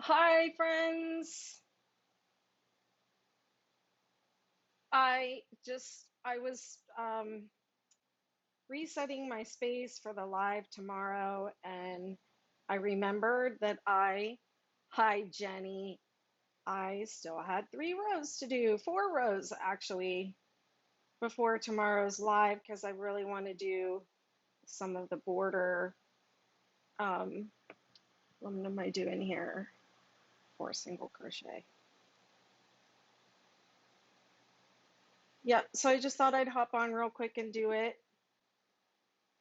Hi, friends. I was resetting my space for the live tomorrow, and I remembered that hi, Jenny, I still had 3 rows to do, 4 rows actually, before tomorrow's live because I really want to do some of the border. Um, what am I doing here? 4 single crochet. Yeah, so I just thought I'd hop on real quick and do it.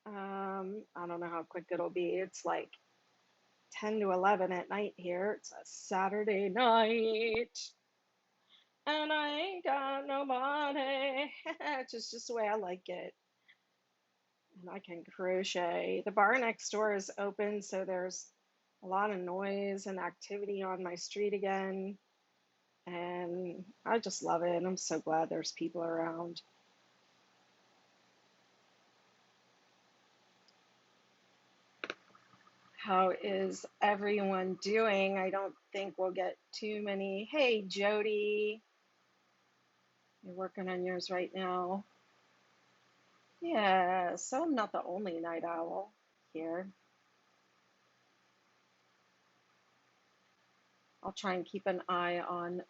I don't know how quick it'll be. It's like 10 to 11 at night here. It's a Saturday night, and I ain't got nobody. It's just the way I like it. And I can crochet. The bar next door is open, so there's a lot of noise and activity on my street again. And I just love it. I'm so glad there's people around. How is everyone doing? I don't think we'll get too many. Hey, Jody, you're working on yours right now. Yeah, so I'm not the only night owl here. I'll try and keep an eye on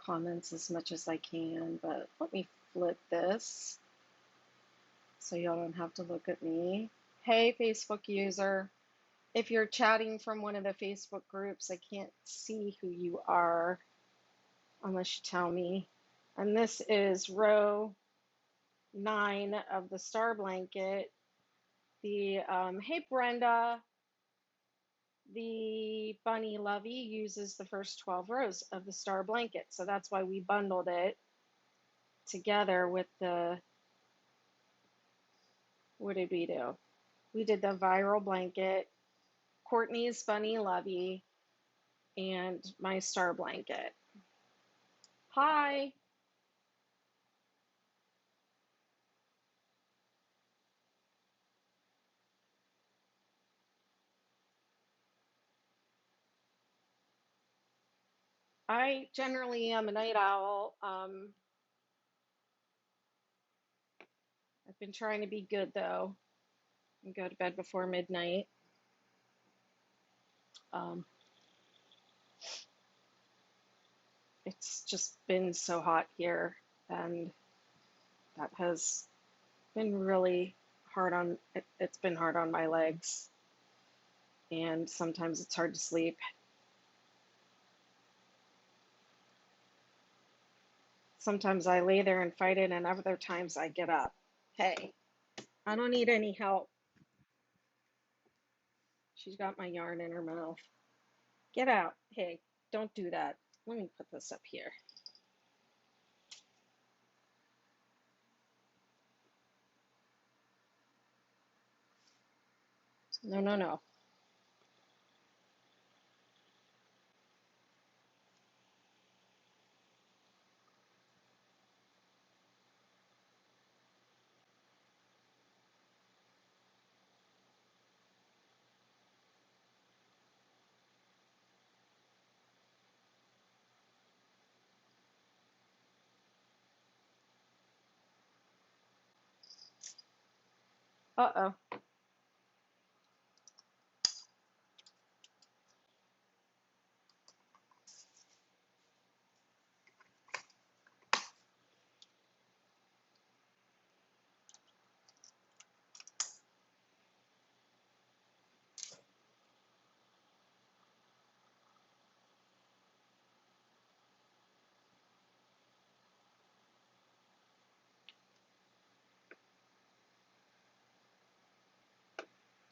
comments as much as I can, but let me flip this so y'all don't have to look at me. Hey, Facebook user. If you're chatting from one of the Facebook groups, I can't see who you are unless you tell me. And this is row 9 of the star blanket. Hey Brenda, the bunny Lovey uses the first 12 rows of the star blanket, so that's why we bundled it together with what did we do? We did the viral blanket, Courtney's bunny Lovey, and my star blanket. Hi. I generally am a night owl. I've been trying to be good though and go to bed before midnight. Um, it's just been so hot here, and that has been really hard on it's been hard on my legs, and sometimes it's hard to sleep. Sometimes I lay there and fight it, and other times I get up. Hey, I don't need any help. She's got my yarn in her mouth. Get out. Hey, don't do that. Let me put this up here. No, no, no. Uh-oh.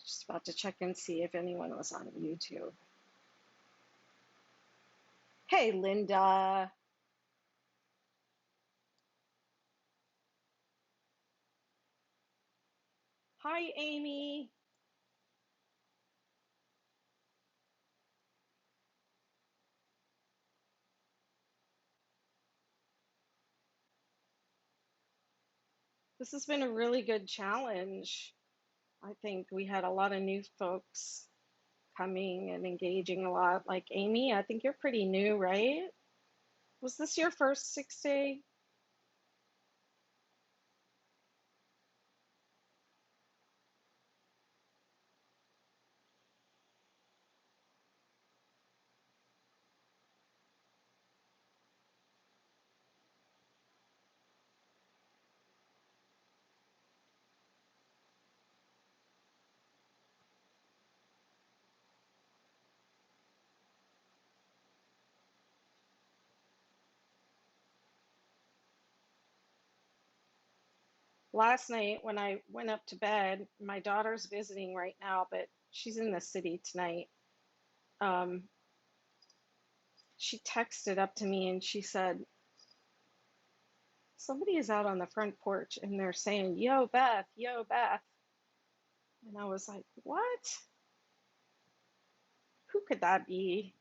Just about to check and see if anyone was on YouTube. Hey, Linda. Hi, Amy. This has been a really good challenge. I think we had a lot of new folks coming and engaging a lot. Like Amy, I think you're pretty new, right? Was this your first 6 day? Last night when I went up to bed, my daughter's visiting right now, but she's in the city tonight. Um, she texted up to me and she said, somebody is out on the front porch and they're saying, yo, Beth, yo, Beth. And I was like, what? Who could that be?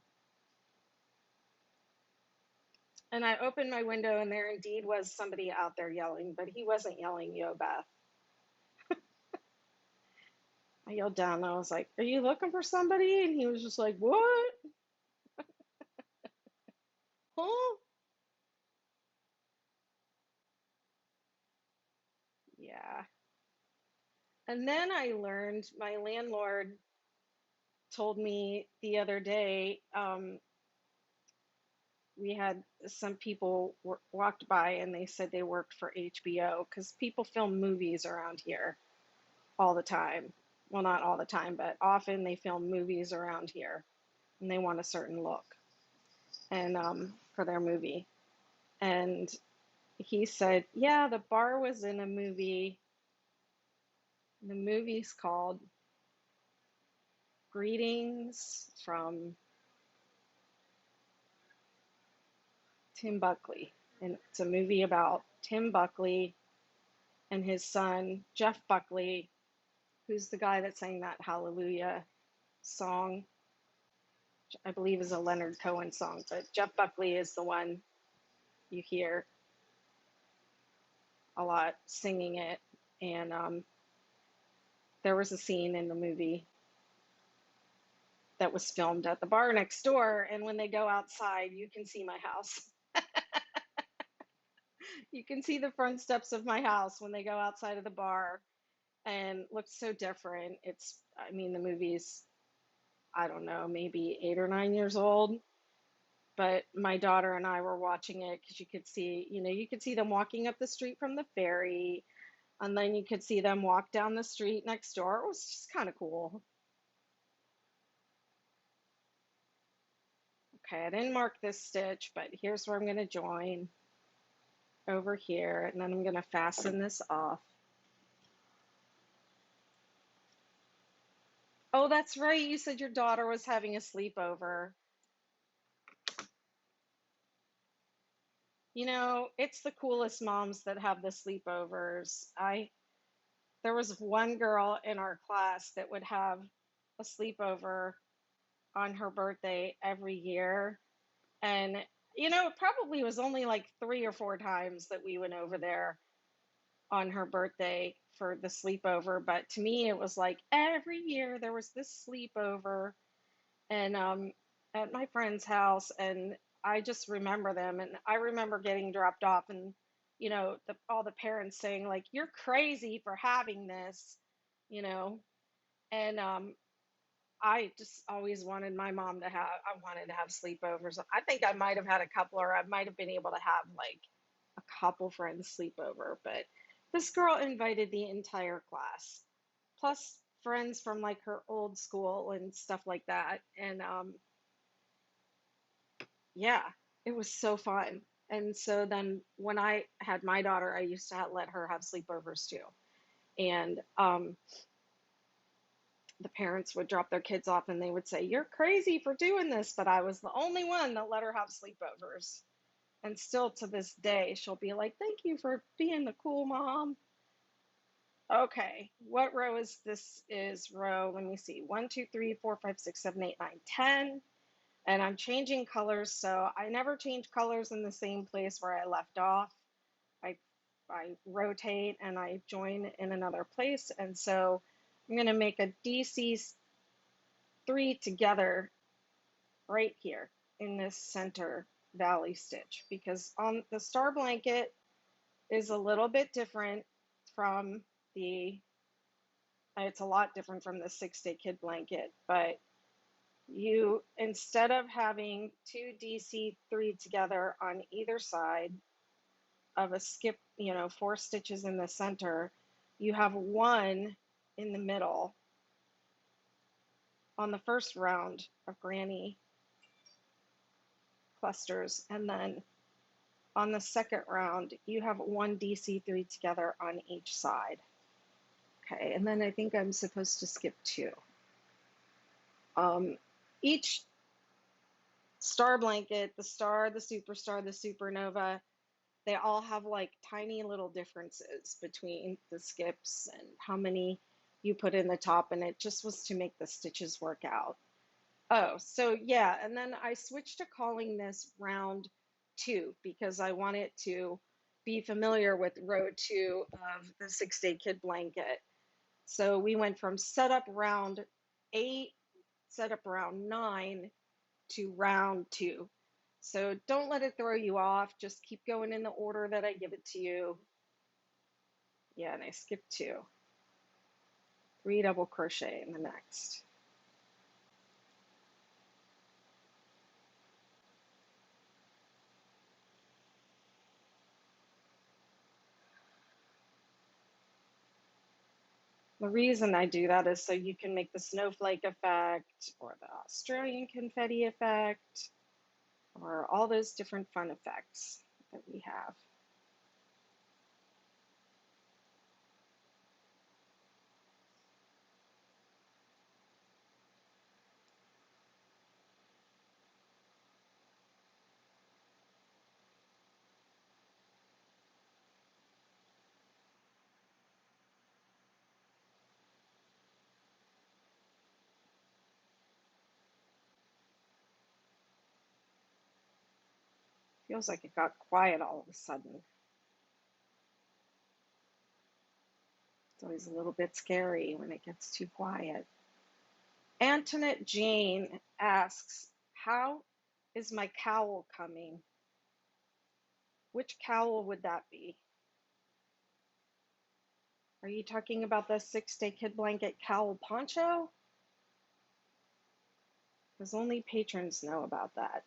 And I opened my window and there indeed was somebody out there yelling, but he wasn't yelling, yo, Beth. I yelled down and I was like, are you looking for somebody? And he was just like, what? Huh? Yeah. And then I learned my landlord told me the other day, we had some people walked by and they said they worked for HBO because people film movies around here all the time. Well, not all the time, but often they film movies around here and they want a certain look and for their movie. And he said, yeah, the bar was in a movie. The movie's called Greetings from Tim Buckley. And it's a movie about Tim Buckley and his son, Jeff Buckley, who's the guy that sang that Hallelujah song, which I believe is a Leonard Cohen song. But Jeff Buckley is the one you hear a lot singing it. And there was a scene in the movie that was filmed at the bar next door. And when they go outside, you can see my house. You can see the front steps of my house when they go outside of the bar and looks so different. It's, I mean, the movie's, I don't know, maybe 8 or 9 years old. But my daughter and I were watching it because you could see, you could see them walking up the street from the ferry, and then you could see them walk down the street next door. It was just kind of cool. Okay, I didn't mark this stitch, but here's where I'm going to join over here, and then I'm going to fasten this off. Oh, that's right. You said your daughter was having a sleepover. It's the coolest moms that have the sleepovers. There was one girl in our class that would have a sleepover on her birthday every year. And, it probably was only like 3 or 4 times that we went over there on her birthday for the sleepover. But to me, it was like every year there was this sleepover and at my friend's house. And I just remember them. And I remember getting dropped off and, all the parents saying, like, you're crazy for having this, you know. And I just always wanted my mom to have, I wanted to have sleepovers. I think I might have had a couple, or I might have been able to have like a couple friends sleepover. But this girl invited the entire class, plus friends from like her old school and stuff like that. And yeah, it was so fun. And so then when I had my daughter, I used to let her have sleepovers too. And the parents would drop their kids off and they would say, you're crazy for doing this. But I was the only one that let her have sleepovers. And still to this day, she'll be like, thank you for being the cool mom. Okay, what row is this? Is row, let me see, 1, 2, 3, 4, 5, 6, 7, 8, 9, 10. And I'm changing colors, so I never change colors in the same place where I left off. I I rotate and I join in another place. And so I'm going to make a DC3 together right here in this center valley stitch, because on the star blanket is a little bit different from the, it's a lot different from the 6-day kid blanket, but you, instead of having two DC3 together on either side of a skip, 4 stitches in the center, you have one in the middle on the first round of granny clusters, and then on the second round you have one DC3 together on each side. Okay, and then I think I'm supposed to skip 2. Each star blanket, the star, the superstar, the supernova, they all have like tiny little differences between the skips and how many you put in the top, and it just was to make the stitches work out. Oh, so yeah, and then I switched to calling this round 2 because I want it to be familiar with row 2 of the 6-day kid blanket. So we went from setup round 8, setup round 9 to round 2. So don't let it throw you off. Just keep going in the order that I give it to you. Yeah, and I skipped 2. 3 double crochet in the next. The reason I do that is so you can make the snowflake effect or the Australian confetti effect or all those different fun effects that we have. Feels like it got quiet all of a sudden. It's always a little bit scary when it gets too quiet. Antoinette Jane asks, how is my cowl coming? Which cowl would that be? Are you talking about the 6-day kid blanket cowl poncho? Because only patrons know about that.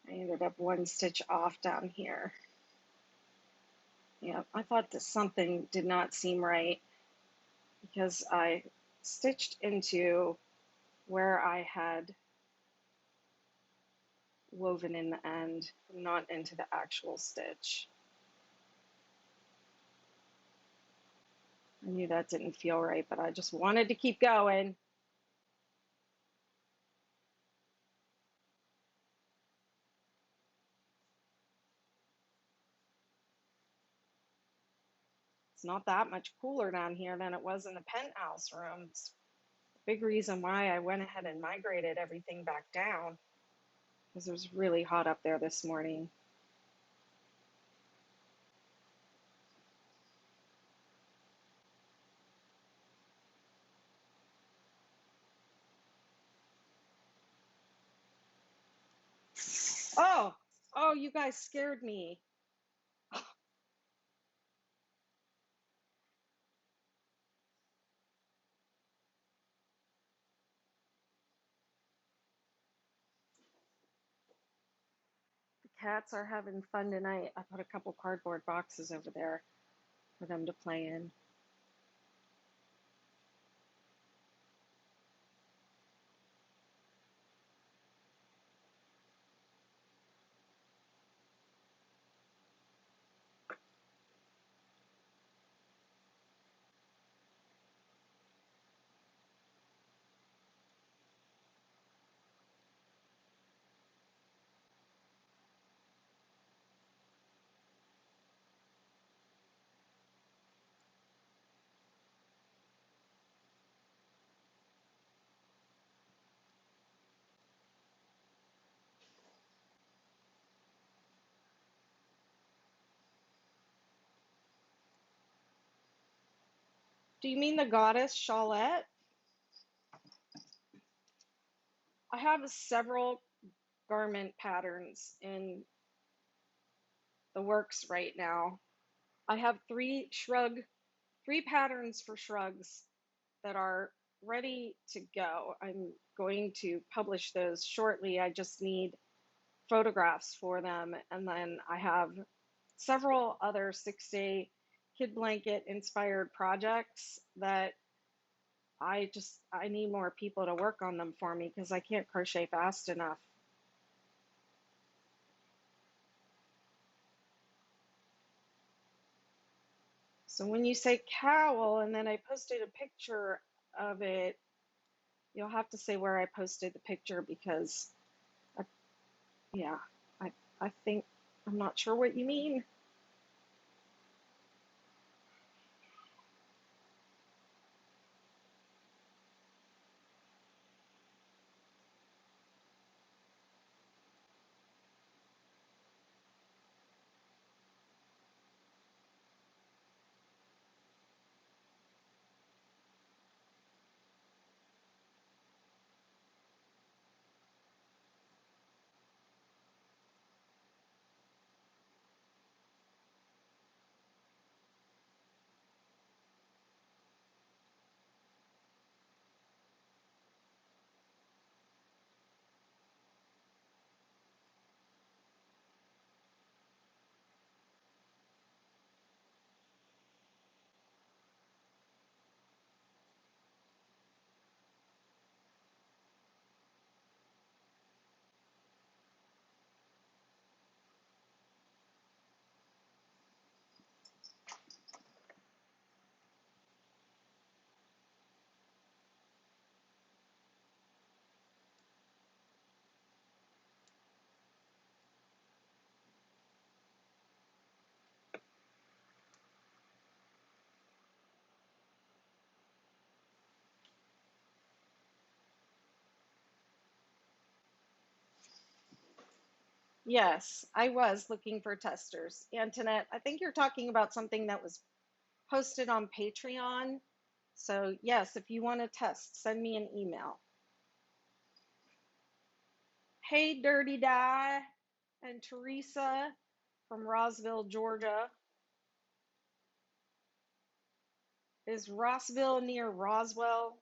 I ended up 1 stitch off down here. Yeah, I thought that something did not seem right because I stitched into where I had woven in the end, not into the actual stitch. I knew that didn't feel right, but I just wanted to keep going. It's not that much cooler down here than it was in the penthouse rooms. Big reason why I went ahead and migrated everything back down, because it was really hot up there this morning. Oh, you guys scared me. The cats are having fun tonight. I put a couple cardboard boxes over there for them to play in. Do you mean the goddess Charlotte? I have several garment patterns in the works right now. I have three patterns for shrugs that are ready to go. I'm going to publish those shortly. I just need photographs for them. And then I have several other 6-day kid blanket inspired projects that I need more people to work on them for me because I can't crochet fast enough. So when you say cowl and then I posted a picture of it, you'll have to say where I posted the picture because I, yeah, I I think I'm not sure what you mean. Yes, I was looking for testers. Antoinette, I think you're talking about something that was posted on Patreon. So, yes, if you want to test, send me an email. Hey, Dirty Die and Teresa from Roswell, Georgia. Is Rossville near Roswell?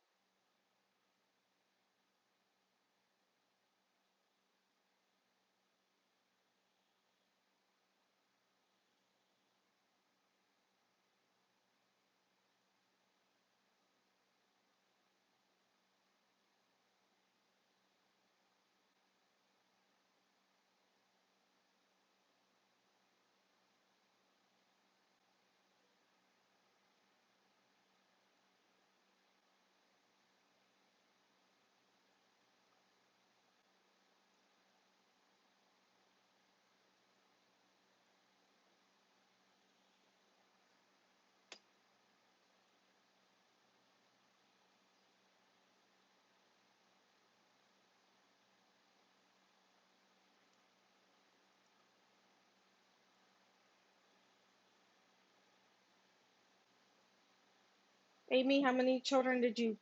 Amy, how many children did you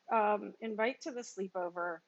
invite to the sleepover?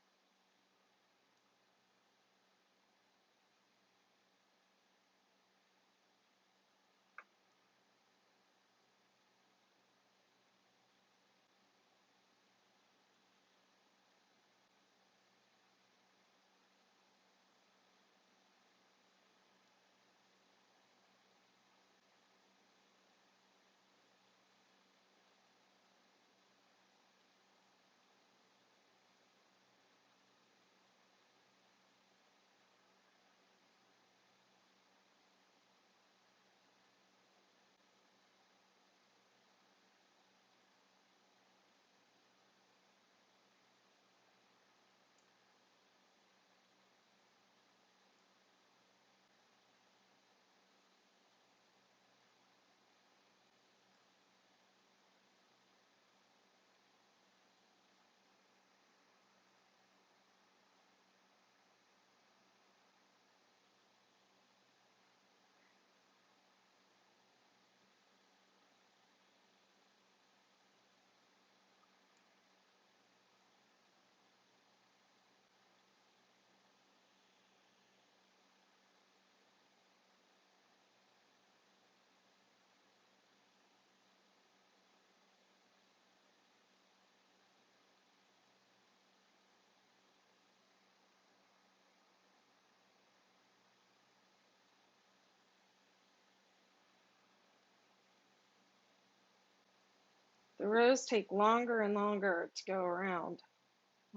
The rows take longer and longer to go around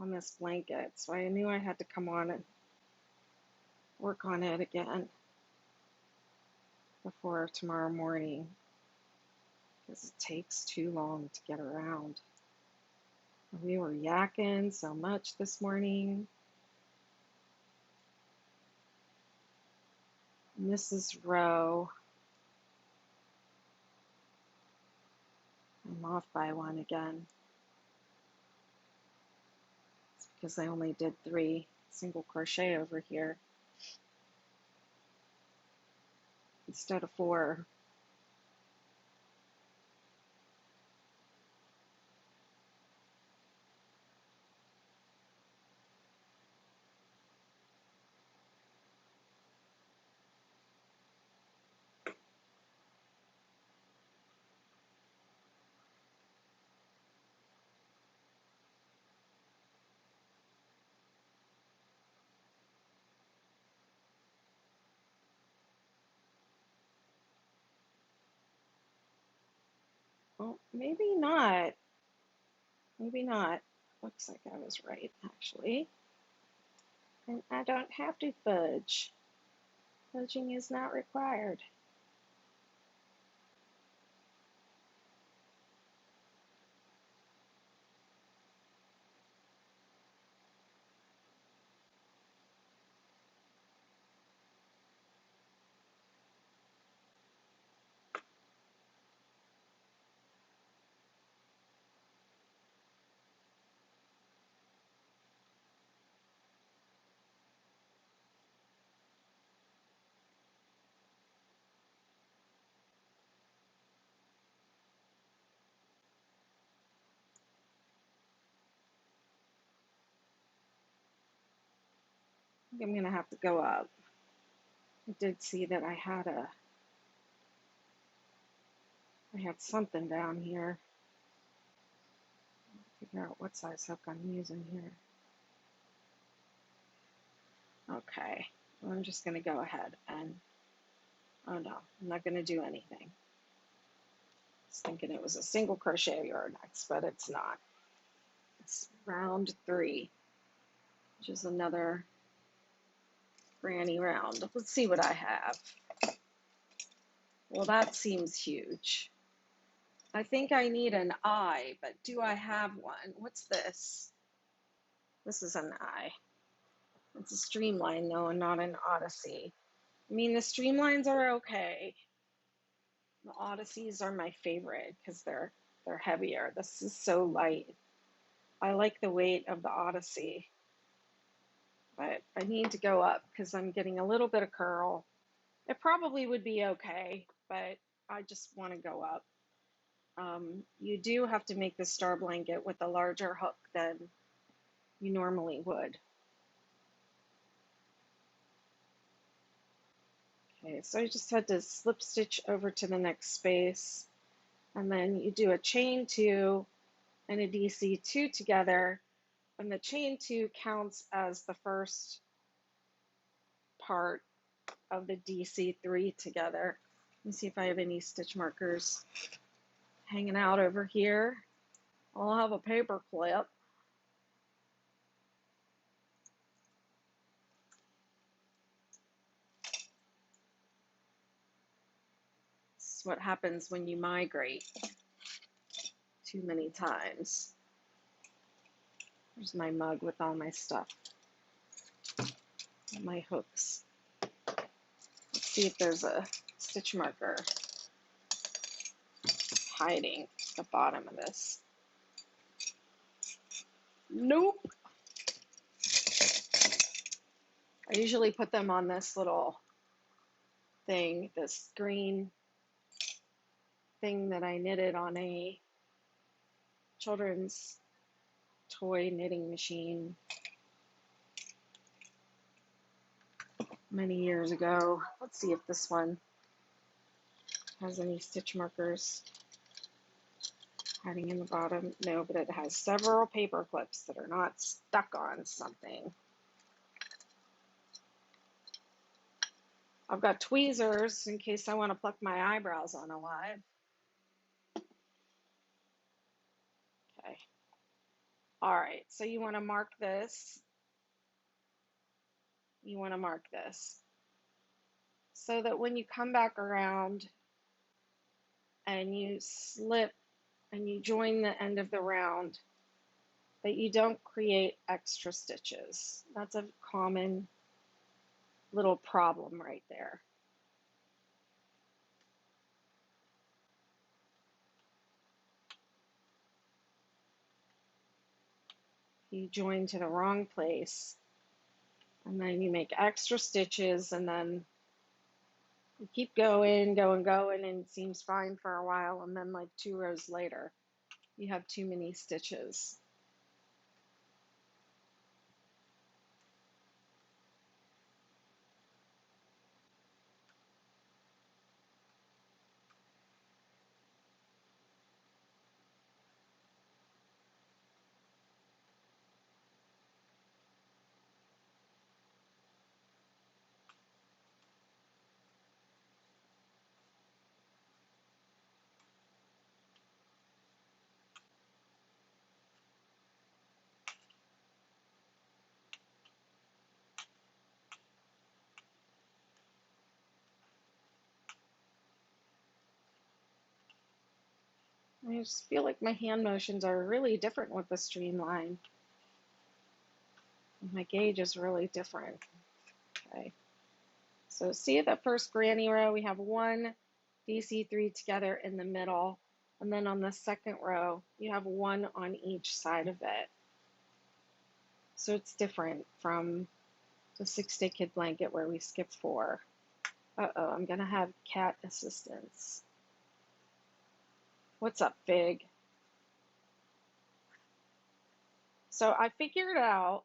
on this blanket, so I knew I had to come on and work on it again before tomorrow morning because it takes too long to get around. We were yakking so much this morning. Mrs. Row, I'm off by one again. It's because I only did 3 single crochet over here instead of 4. Well, maybe not. Maybe not. Looks like I was right, actually. And I don't have to fudge. Fudging is not required. I think I'm going to have to go up. I did see that I had something down here. Figure out what size hook I'm using here. Okay, well, I'm just going to go ahead and, oh no, I'm not going to do anything. I was thinking it was a single crochet yarn next, but it's not. It's round 3, which is another granny round. Let's see what I have. Well, that seems huge. I think I need an eye, but do I have one? What's this? This is an eye. It's a streamline though, and not an Odyssey. I mean, the streamlines are okay. The Odysseys are my favorite because they're heavier. This is so light. I like the weight of the Odyssey, but I need to go up because I'm getting a little bit of curl. It probably would be okay, but I just want to go up. You do have to make the star blanket with a larger hook than you normally would. Okay, so I just had to slip stitch over to the next space, and then you do a chain 2 and a DC2 together, and the chain 2 counts as the first part of the DC3 together. Let me see if I have any stitch markers hanging out over here. I'll have a paper clip. This is what happens when you migrate too many times. There's my mug with all my stuff, my hooks. Let's see if there's a stitch marker hiding at the bottom of this. Nope. I usually put them on this little thing, this green thing that I knitted on a children's toy knitting machine many years ago. Let's see if this one has any stitch markers hiding in the bottom. No, but it has several paper clips that are not stuck on something. I've got tweezers in case I want to pluck my eyebrows on alive. All right, so you want to mark this. You want to mark this so that when you come back around and you slip and you join the end of the round, that you don't create extra stitches. That's a common little problem right there. You join to the wrong place, and then you make extra stitches, and then you keep going, going, and it seems fine for a while, and then like 2 rows later, you have too many stitches. I just feel like my hand motions are really different with the streamline. My gauge is really different. Okay. So see the first granny row, we have one DC3 together in the middle, and then on the second row, you have one on each side of it. So it's different from the 6-day kid blanket where we skip 4. Uh-oh, I'm gonna have cat assistance. What's up, Fig? So I figured out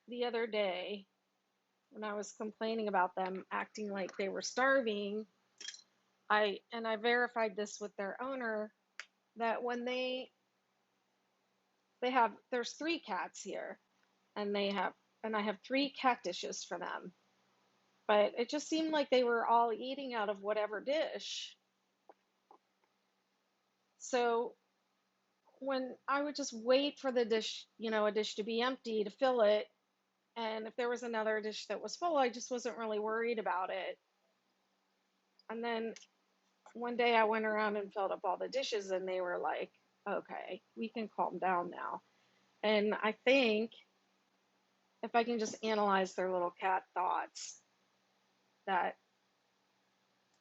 the other day when I was complaining about them acting like they were starving, I verified this with their owner, that when there's 3 cats here, and I have 3 cat dishes for them. But it just seemed like they were all eating out of whatever dish. So when I would just wait for the dish, a dish to be empty to fill it, and if there was another dish that was full, I just wasn't really worried about it. And then one day I went around and filled up all the dishes, and they were like, okay, we can calm down now. And I think if I can just analyze their little cat thoughts, that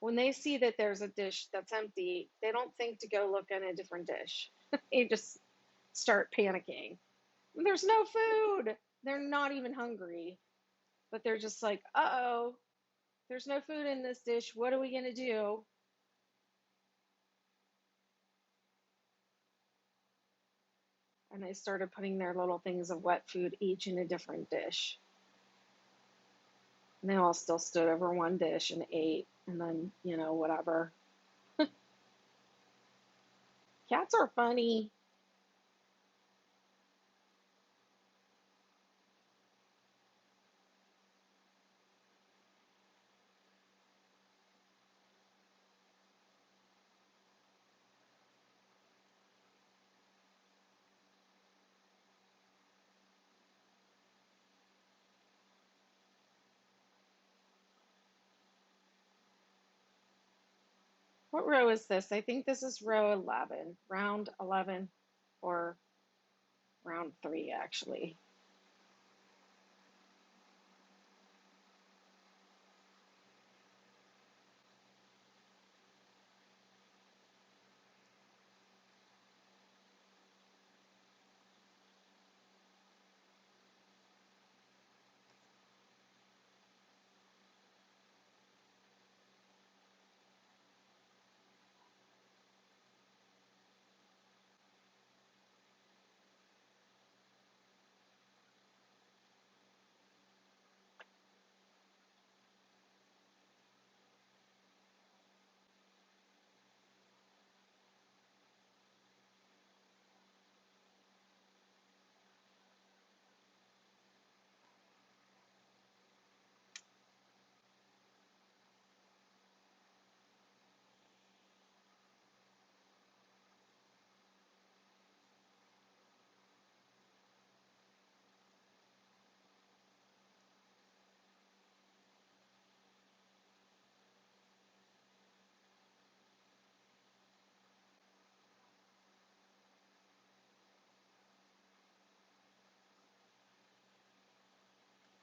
when they see that there's a dish that's empty, they don't think to go look in a different dish. They just start panicking. There's no food. They're not even hungry, but they're just like, uh-oh, there's no food in this dish. What are we going to do? And they started putting their little things of wet food each in a different dish. And they all still stood over one dish and ate, and then, whatever. Cats are funny. What row is this? I think this is row 11, round 11, or round 3, actually.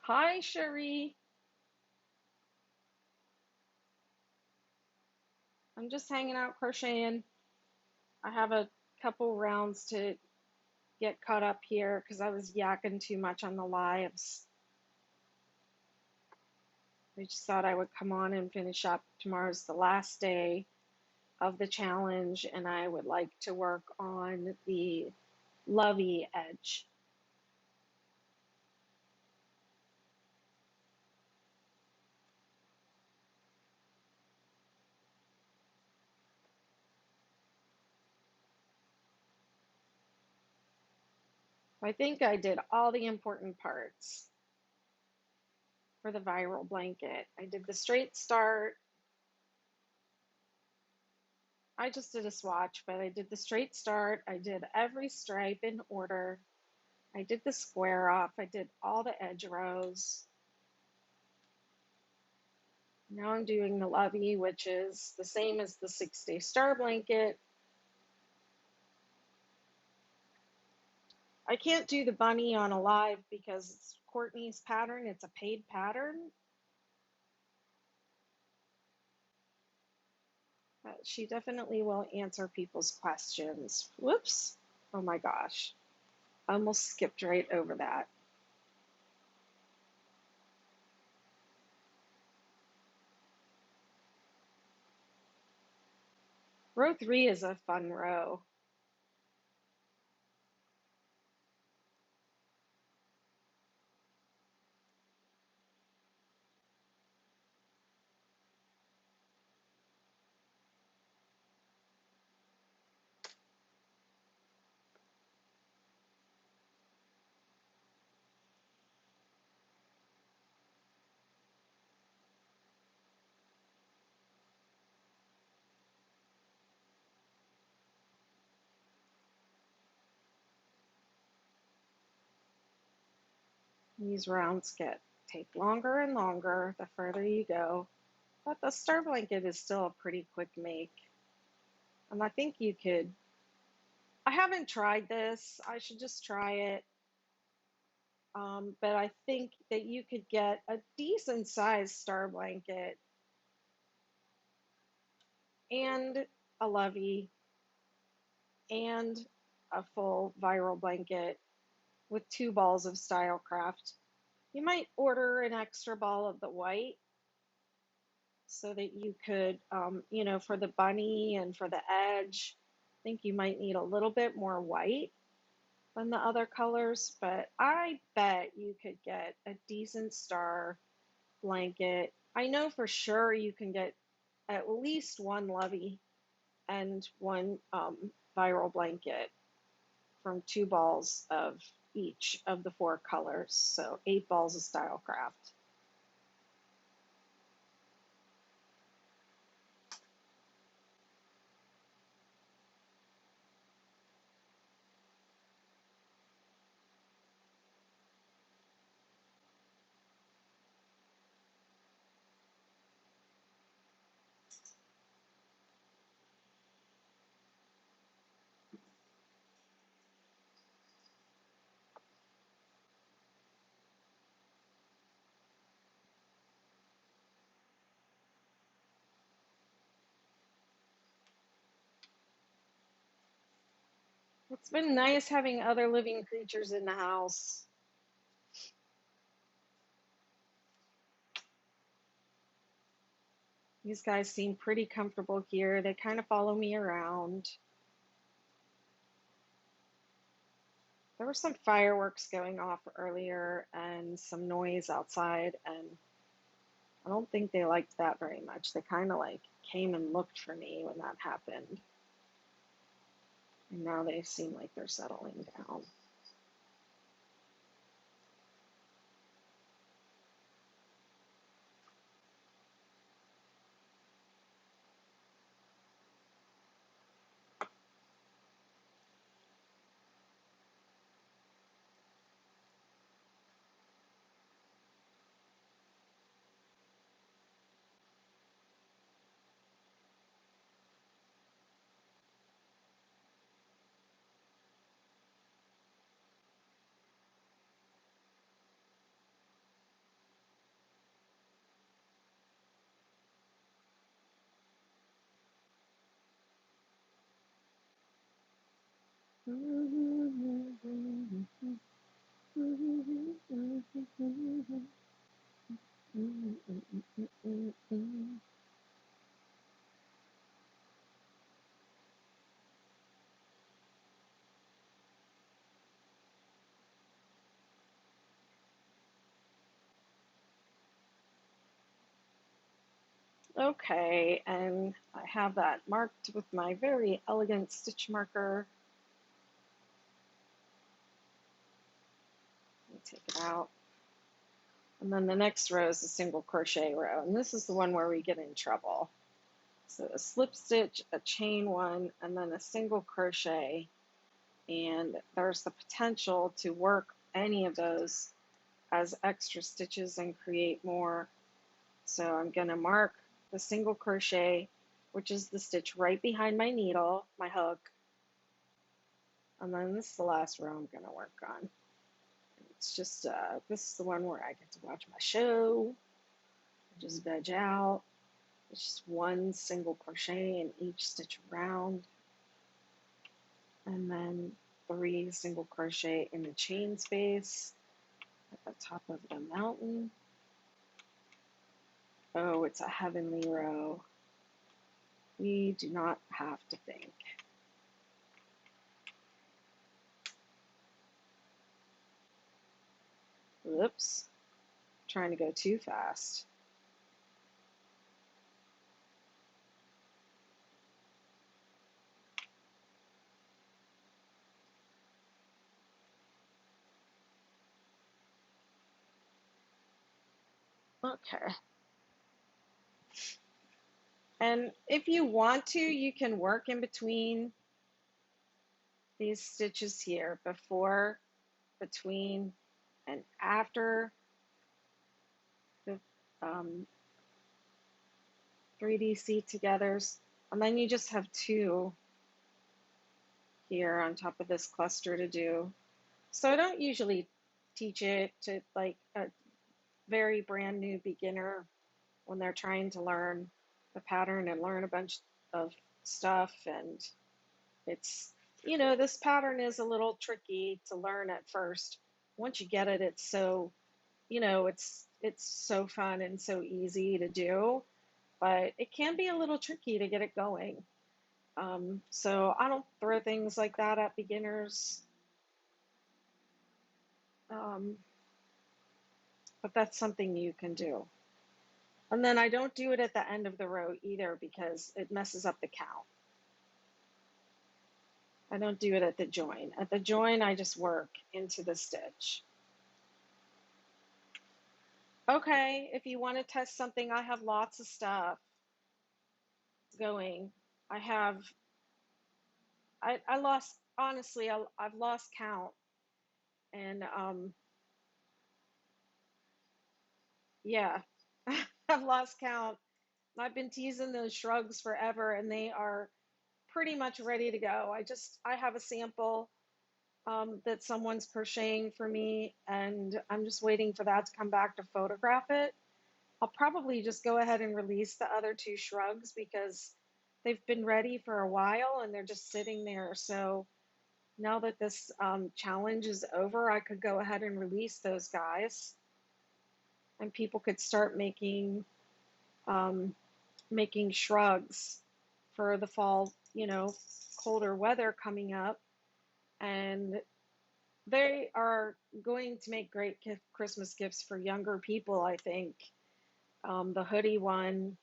Hi, Cherie. I'm just hanging out crocheting. I have a couple rounds to get caught up here because I was yakking too much on the lives. I just thought I would come on and finish up. Tomorrow's the last day of the challenge, and I would like to work on the Lovey edge. I think I did all the important parts for the viral blanket. I did the straight start. I just did a swatch, but I did the straight start. I did every stripe in order. I did the square off. I did all the edge rows. Now I'm doing the Lovey, which is the same as the 6-day star blanket. I can't do the bunny on a live because it's Courtney's pattern. It's a paid pattern. But she definitely will answer people's questions. Whoops. Oh my gosh. I almost skipped right over that. Row 3 is a fun row. These rounds take longer and longer the further you go, but the star blanket is still a pretty quick make. And I think you could, I haven't tried this, I should just try it. But I think that you could get a decent sized star blanket and a Lovey and a full viral blanket with 2 balls of Stylecraft. You might order an extra ball of the white so that you could, for the bunny and for the edge, I think you might need a little bit more white than the other colors, but I bet you could get a decent star blanket. I know for sure you can get at least one Lovey and one viral blanket from 2 balls of each of the 4 colors, so 8 balls of Stylecraft. It's been nice having other living creatures in the house. These guys seem pretty comfortable here. They kind of follow me around. There were some fireworks going off earlier and some noise outside, and I don't think they liked that very much. They kind of like came and looked for me when that happened. And now they seem like they're settling down. Okay, and I have that marked with my very elegant stitch marker. Let me take it out. And then the next row is a single crochet row, and this is the one where we get in trouble. So a slip stitch, a chain one, and then a single crochet, and there's the potential to work any of those as extra stitches and create more. So I'm going to mark the single crochet, which is the stitch right behind my needle, my hook, and then this is the last row I'm going to work on. It's just, this is the one where I get to watch my show, just veg out. It's just one single crochet in each stitch around, and then 3 single crochet in the chain space at the top of the mountain. Oh, it's a heavenly row. We do not have to think. Whoops, trying to go too fast. Okay. And if you want to, you can work in between these stitches here, before, between, and after the 3D seat togethers. And then you just have 2 here on top of this cluster to do. So I don't usually teach it to like a very brand new beginner when they're trying to learn the pattern and learn a bunch of stuff. And it's, this pattern is a little tricky to learn at first. Once you get it, it's so, it's so fun and so easy to do, but it can be a little tricky to get it going. So I don't throw things like that at beginners. Um, but that's something you can do. And then I don't do it at the end of the row either because it messes up the count. I don't do it at the join. At the join, I just work into the stitch. Okay, if you want to test something, I have lots of stuff going. I lost, honestly, I've lost count. And yeah, I've lost count. I've been teasing those shrugs forever, and they are pretty much ready to go. I have a sample that someone's crocheting for me, and I'm just waiting for that to come back to photograph it. I'll probably just go ahead and release the other 2 shrugs because they've been ready for a while and they're just sitting there. So now that this challenge is over, I could go ahead and release those guys, and people could start um, making shrugs for the fall, colder weather coming up. And they are going to make great Christmas gifts for younger people, I think. The hoodie one,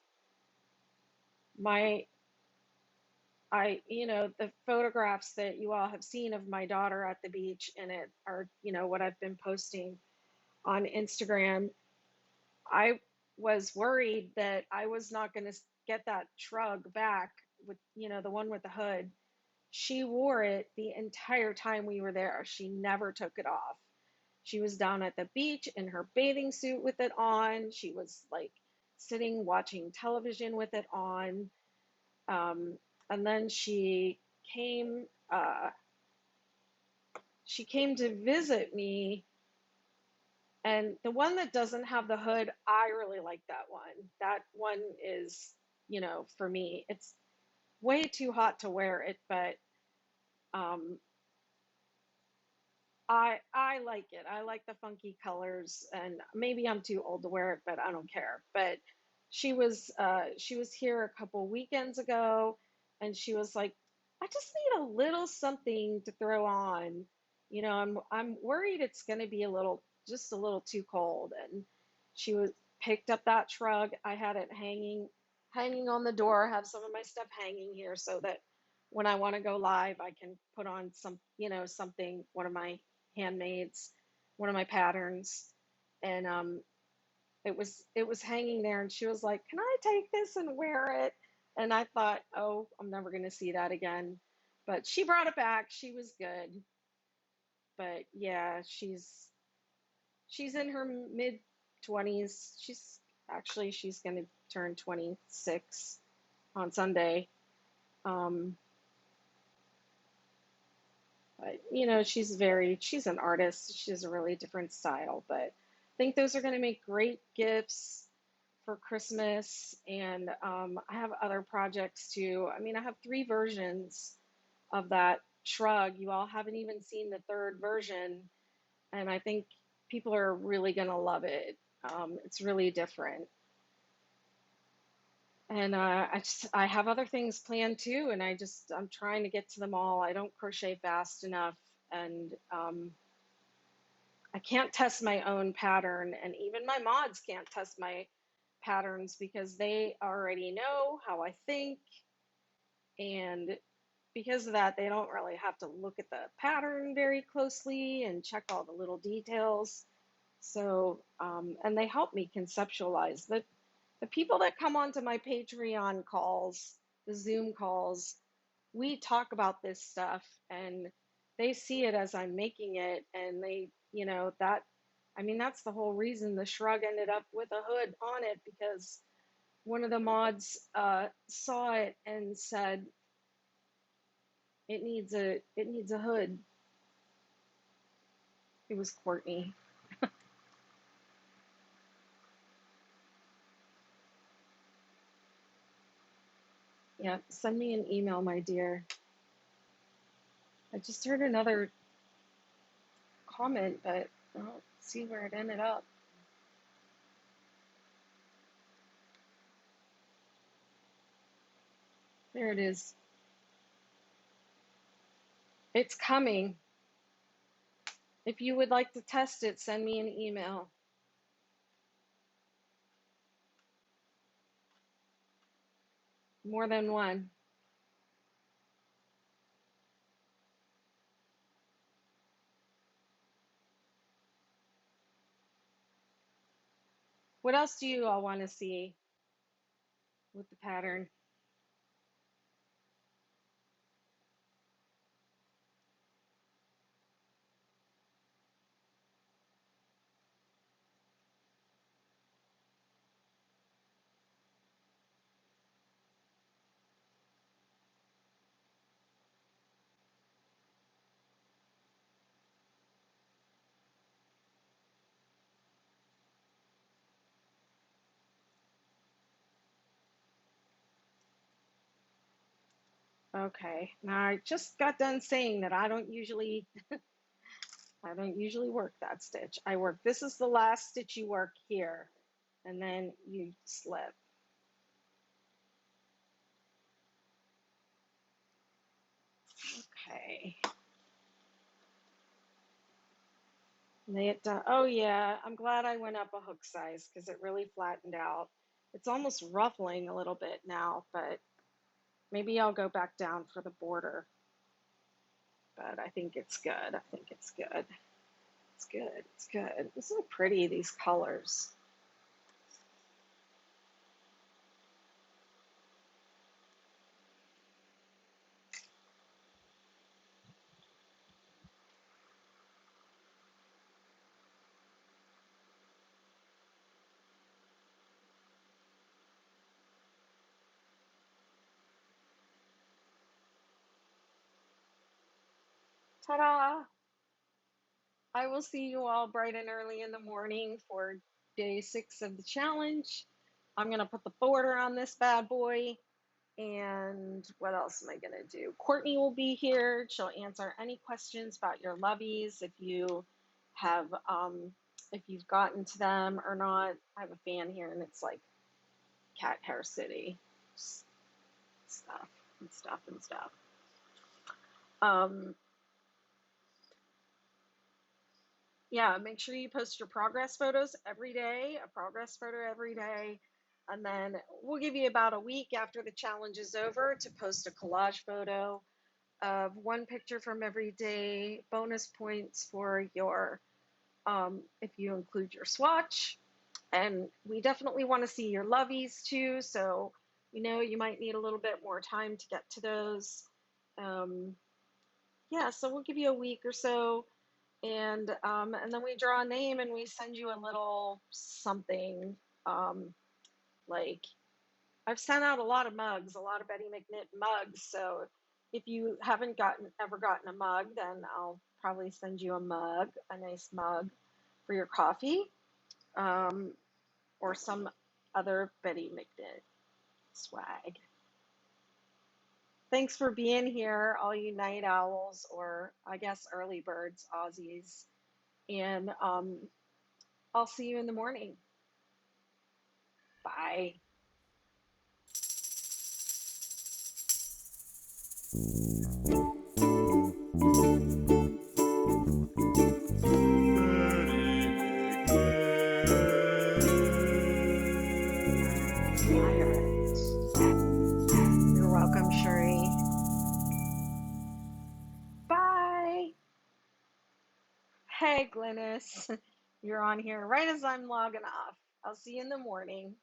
my, the photographs that you all have seen of my daughter at the beach in it are, what I've been posting on Instagram. I was worried that I was not going to get that shrug back with, the one with the hood. She wore it the entire time we were there. She never took it off. She was down at the beach in her bathing suit with it on. She was like sitting watching television with it on. And then she came to visit me, and the one that doesn't have the hood, I really like that one. That one is, for me, it's way too hot to wear it, but I like it. I like the funky colors, and maybe I'm too old to wear it, but I don't care. But she was here a couple weekends ago, and she was like, I just need a little something to throw on. You know, I'm worried it's going to be a little just a little too cold. And she was picked up that shrug. I had it hanging on the door. I have some of my stuff hanging here so that when I want to go live, I can put on some, you know, something, one of my handmaids, one of my patterns, and it was hanging there, and she was like, "Can I take this and wear it?" And I thought, "Oh, I'm never going to see that again." But she brought it back. She was good. But yeah, she's in her mid 20s. She's going to turn 26 on Sunday. Um, But you know, she's an artist. She has a really different style, but I think those are going to make great gifts for Christmas. And I have other projects too. I mean, I have three versions of that shrug. You all haven't even seen the third version, and I think people are really going to love it. It's really different. And I have other things planned too, and I'm trying to get to them all. I don't crochet fast enough, and I can't test my own pattern, and even my mods can't test my patterns because they already know how I think, and because of that, they don't really have to look at the pattern very closely and check all the little details. So, and they help me conceptualize. The people that come onto my Patreon calls, the Zoom calls, we talk about this stuff, and they see it as I'm making it, and they, you know, that, I mean, that's the whole reason the shrug ended up with a hood on it, because one of the mods saw it and said it needs a hood. It was Courtney. Yeah, send me an email, my dear. I just heard another comment, but I don't see where it ended up. There it is. It's coming. If you would like to test it, send me an email. More than one. What else do you all want to see with the pattern? Okay. Now I just got done saying that I don't usually work that stitch. I work, this is the last stitch you work here, and then you slip. Okay. Lay it down. Oh yeah, I'm glad I went up a hook size because it really flattened out. It's almost ruffling a little bit now, but maybe I'll go back down for the border. But I think it's good. I think it's good. It's good. It's good. This is pretty, these colors. Ta-da! I will see you all bright and early in the morning for day 6 of the challenge. I'm going to put the border on this bad boy, And what else am I going to do? Courtney will be here. She'll answer any questions about your loveys if you have, if you've gotten to them or not. I have a fan here and it's like cat hair city. Just stuff and stuff and stuff. Yeah, make sure you post your progress photos every day, a progress photo every day. And then we'll give you about a week after the challenge is over to post a collage photo of one picture from every day, bonus points for your, if you include your swatch. And we definitely want to see your loveys too. So we know you might need a little bit more time to get to those. Yeah, so we'll give you a week or so, and then we draw a name and we send you a little something. Like I've sent out a lot of mugs, a lot of Betty McKnitt mugs. So if you haven't ever gotten a mug, then I'll probably send you a mug, a nice mug for your coffee, or some other Betty McKnitt swag. Thanks for being here, all you night owls, or I guess early birds, Aussies. And I'll see you in the morning. Bye. You're welcome, Sheree. Bye. Hey, Glynis. You're on here right as I'm logging off. I'll see you in the morning.